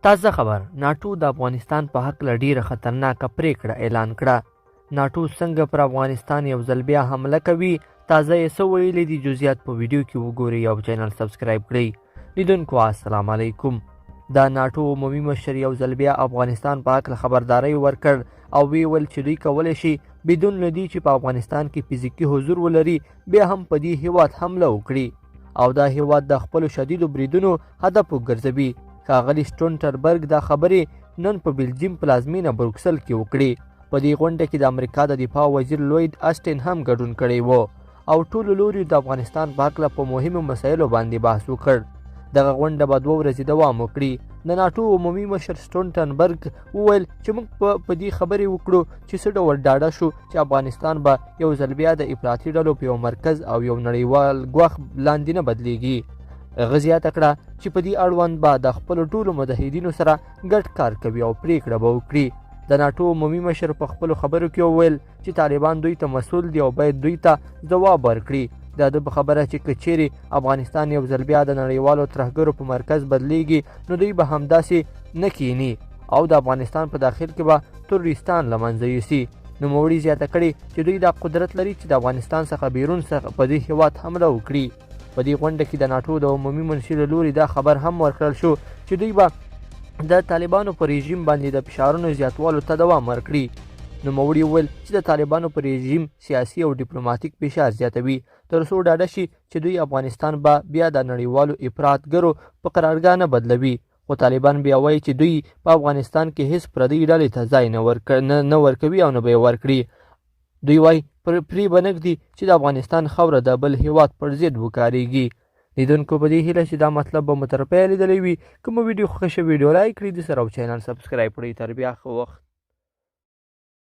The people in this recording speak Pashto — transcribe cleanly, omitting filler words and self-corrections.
تازه خبر ناټو د افغانستان په حق له ډیره خطرناکه پریکړه اعلان کړه. ناټو څنګه پر افغانستان یو ځل بیا حمله کوي؟ تازه یې څه ویلي دي؟ جزئیات په ویډیو کې وګورئ او چینل سبسکرایب کړئ. لیدونکو السلام علیکم. د ناټو عمومي مشر یو ځل بیا افغانستان په حق خبرداری ورکړ او ویل چې دوی کولی شي بدون له دې چې په افغانستان کې فزیکي حضور ولري بیا هم په دې هیواد حمله وکړي او دا هیواد د خپلو شدیدو بریدونو هدف وګرځوي. ښاغلي سټولټنبرګ دا خبرې نن په بلجیم پلازمینه بروکسل کې وکړې. په دې غونډه کې د امریکا د دفاع وزیر لوید اسټن هم ګډون کړی و او ټولو لوریو د افغانستان په هکله په مهمو مسایلو باندې بحث وکړ. دغه غونډه به 2 ورځې دوام وکړي. د ناټو عمومي مشر سټولټنبرګ وویل چې موږ په دې خبرې وکړو چې څه ډول ډاډه شو چې افغانستان به یو ځل بیا د افراطي ډلو په یو مرکز او یو نړیوال ګواښ لاندې نه بدلیږي. هغه زیاته کړه چې په دې اړوند به د خپلو ټولو متحدینو سره ګډ کار کوي او پریکړه به وکړي. د ناټو عمومي مشر په خپلو خبرو کې وویل چې طالبان دوی ته مسؤل دي او باید دوی ته ځواب ورکړي. د ده په خبره چې که چیرې افغانستان یو ځل بیا د نړیوالو ترهګرو په مرکز بدلیږي نو دوی به همداسې نه کینی او د افغانستان په داخل کې به تروریستان له منځه یوسي. نوموړي زیاته کړې چې دوی دا قدرت لري چې د افغانستان څخه بیرون څخه په دې هیواد حمله وکړي. په دې غونډه کې د ناټو د عمومي منشي له لوري دا خبر هم ورکړل شو چې دوی به د طالبانو په رژیم باندې د فشارونو زیاتوالو ته دوام ورکړي. نوموړي وویل چې د طالبانو په رژیم سیاسي او ډیپلوماتیک فشار زیاتوي تر څو ډاډه شي چې دوی افغانستان به بیا د نړیوالو افراطګرو په قرارګاه نه بدلوي. خو طالبان بیا وایي چې دوی په افغانستان کې هیڅ پردۍ ډلې ته ځای نه ورکوي او نه به یې ورکړي. دوی وایي پرې به نږدي چې د افغانستان خاوره د بل هیواد پر ضد وکاریږي. لیدونکو په دې هیله چې دا مطلب به مو تر پایه لیدلی وي. که مو ویډیو خوښه شوې ویډیو لایک کړئ، د سره او چینل سبسکرایب کړئ. تر بیا ښه وخت.